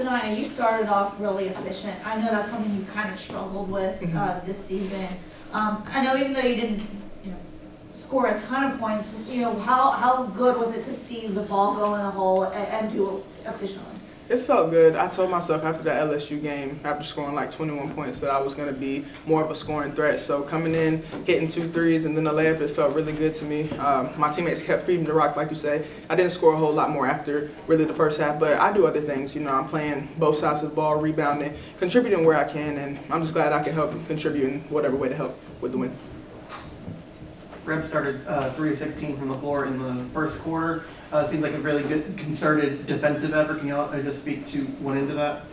Saniya, you started off really efficient. I know that's something you kind of struggled with this season. I know even though you didn't, score a ton of points, how good was it to see the ball go in the hole and do it efficiently? It felt good. I told myself after the LSU game, after scoring like 21 points, that I was going to be more of a scoring threat. So coming in, hitting 2 threes, and then the layup, it felt really good to me. My teammates kept feeding the rock, like you say. I didn't score a whole lot more after really the first half, but I do other things. I'm playing both sides of the ball, rebounding, contributing where I can, and I'm just glad I can help contribute in whatever way to help with the win. Reb started 3 of 16 from the floor in the first quarter. Seemed like a really good concerted defensive effort. Can you just speak to one end of that?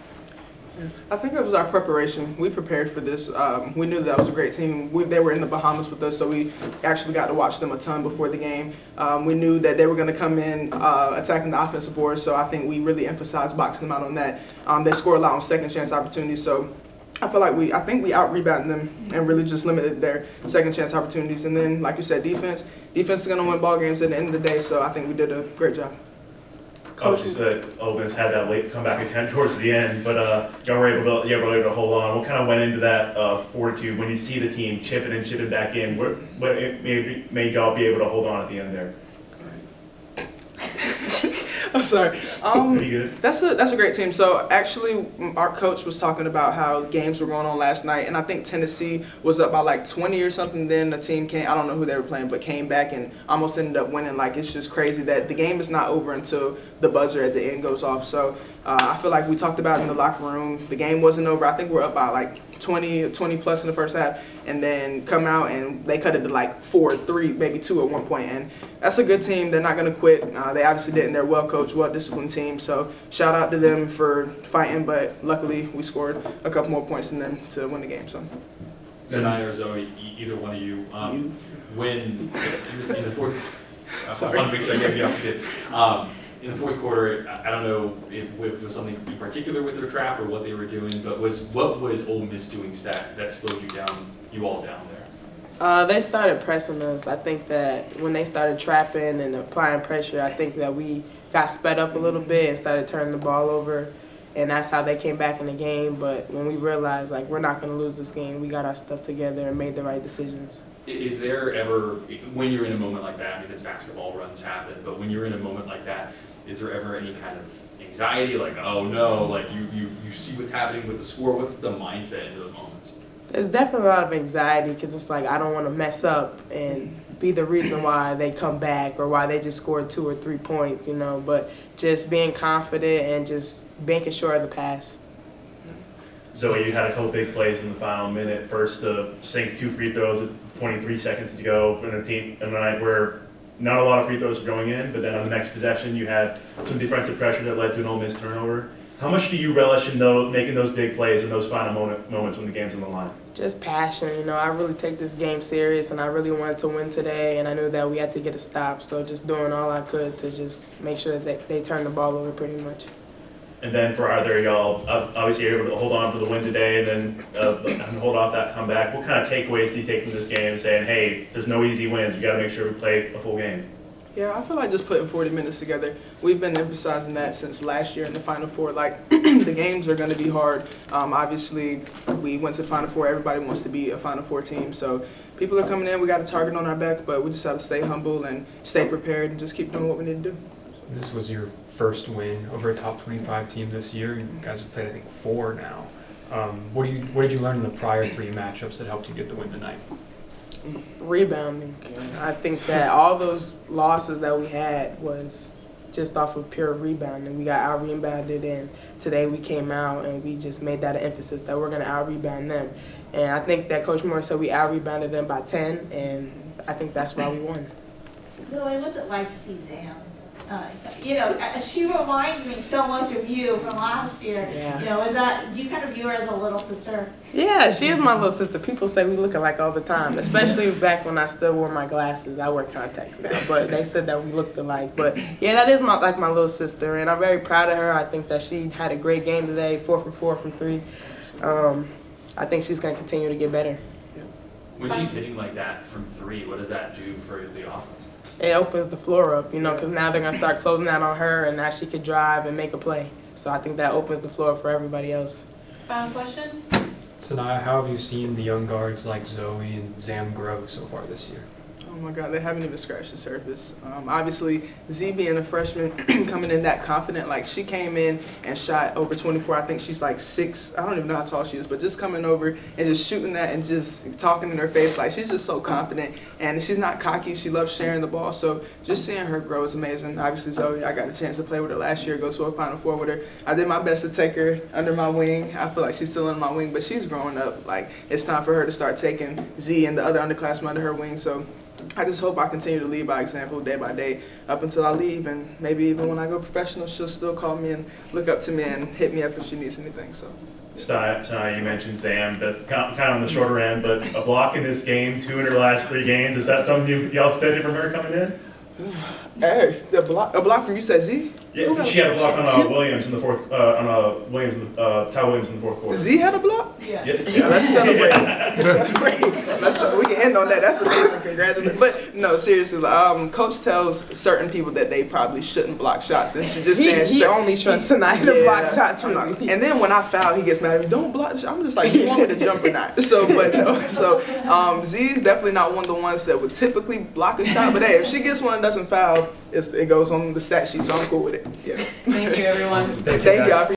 I think it was our preparation. We prepared for this. We knew that was a great team. They were in the Bahamas with us, so we actually got to watch them a ton before the game. We knew that they were going to come in attacking the offensive board, so I think we really emphasized boxing them out on that. They scored a lot on second chance opportunities, so I think we out-rebounded them and really just limited their second chance opportunities. And then, like you said, defense is going to win ball games at the end of the day, so I think we did a great job. Obviously, Ole Miss had that late comeback attempt towards the end, but y'all were able to hold on. What kind of went into that fortitude when you see the team chipping back in? What made y'all be able to hold on at the end there? I'm sorry. Pretty good. That's a great team. So actually, our coach was talking about how games were going on last night, and I think Tennessee was up by like 20 or something. Then the team came. I don't know who they were playing, but came back and almost ended up winning. Like, it's just crazy that the game is not over until the buzzer at the end goes off. So I feel like we talked about it in the locker room. The game wasn't over. I think we're up by like 20 plus in the first half, and then come out and they cut it to like 4-3, maybe 2 at one point. And that's a good team. They're not going to quit. They obviously didn't. They're well coached, well disciplined team. So shout out to them for fighting. But luckily, we scored a couple more points than them to win the game. So. Saniya or Zoe, either one of you, when in the fourth. Sorry. I want to make sure I get the opposite. In the fourth quarter, I don't know if it was something in particular with their trap or what they were doing, but what was Ole Miss doing that slowed you all down there? They started pressing us. I think that when they started trapping and applying pressure, I think that we got sped up a little bit and started turning the ball over, and that's how they came back in the game. But when we realized, like, we're not going to lose this game, we got our stuff together and made the right decisions. Is there ever, when you're in a moment like that, I mean, it's basketball, runs happen, but when you're in a moment like that, is there ever any kind of anxiety, like, oh no, like you see what's happening with the score? What's the mindset in those moments? There's definitely a lot of anxiety because it's like I don't want to mess up and be the reason why they come back or why they just scored 2 or 3 points, but just being confident and just making sure of the pass. Zoe, you had a couple big plays in the final minute. First to sink 2 free throws with 23 seconds to go in a night where not a lot of free throws were going in, but then on the next possession you had some defensive pressure that led to an Ole Miss turnover. How much do you relish in making those big plays in those final moments when the game's on the line? Just passion. I really take this game serious, and I really wanted to win today, and I knew that we had to get a stop, so just doing all I could to just make sure that they turned the ball over pretty much. And then for either y'all, obviously you're able to hold on for the win today and then hold off that comeback. What kind of takeaways do you take from this game saying, hey, there's no easy wins, we got to make sure we play a full game? Yeah, I feel like just putting 40 minutes together. We've been emphasizing that since last year in the Final Four. Like, the games are going to be hard. Obviously, we went to the Final Four. Everybody wants to be a Final Four team. So people are coming in. We got a target on our back, but we just have to stay humble and stay prepared and just keep doing what we need to do. This was your first win over a top 25 team this year. You guys have played, I think, 4 now. What did you learn in the prior 3 matchups that helped you get the win tonight? Rebounding. I think that all those losses that we had was just off of pure rebounding. We got out-rebounded, and today we came out and we just made that an emphasis that we're going to out-rebound them. And I think that Coach Moore said we out-rebounded them by 10, and I think that's why we won. Zoe, what's it like to see Zam? She reminds me so much of you from last year. Yeah. Do you kind of view her as a little sister? Yeah, she is my little sister. People say we look alike all the time, especially back when I still wore my glasses. I wear contacts now, but they said that we looked alike. But yeah, that is my little sister, and I'm very proud of her. I think that she had a great game today, 4 for 4 from 3. I think she's going to continue to get better. When she's hitting like that from 3, what does that do for the offense? It opens the floor up, because now they're going to start closing out on her, and now she could drive and make a play. So I think that opens the floor for everybody else. Final question? Saniya, how have you seen the young guards like Zoe and Zam grow so far this year? Oh my God, they haven't even scratched the surface. Obviously, Z being a freshman, coming in that confident, like she came in and shot over 24. I think she's like 6. I don't even know how tall she is, but just coming over and just shooting that and just talking in her face, like she's just so confident. And she's not cocky. She loves sharing the ball. So just seeing her grow is amazing. Obviously, Zoe, I got a chance to play with her last year, go to a Final Four with her. I did my best to take her under my wing. I feel like she's still under my wing, but she's growing up. Like it's time for her to start taking Z and the other underclassmen under her wing. So I just hope I continue to lead by example day by day up until I leave, and maybe even when I go professional, she'll still call me and look up to me and hit me up if she needs anything. So. Saniya, you mentioned Sam, that's kind of on the shorter end, but a block in this game, 2 in her last 3 games, is that something y'all expected from her coming in? Hey, a block from you said Z? Yeah, she had a block on Williams in the fourth, Ty Williams in the fourth quarter. Z had a block? Yeah. Yeah, let's celebrate. We can end on that. That's amazing. Congratulations. But no, seriously, Coach tells certain people that they probably shouldn't block shots, and she just saying He only trusts Saniya to block shots I'm from not- me. And then when I foul, he gets mad at me. Don't block the shot. I'm just like, do you want me to jump or not? So, but no. So, Z is definitely not one of the ones that would typically block a shot. But hey, if she gets one and doesn't foul, it goes on the stat sheet. So I'm cool with it. Yeah. Thank you, everyone. Thank you, Thank guys. you. I appreciate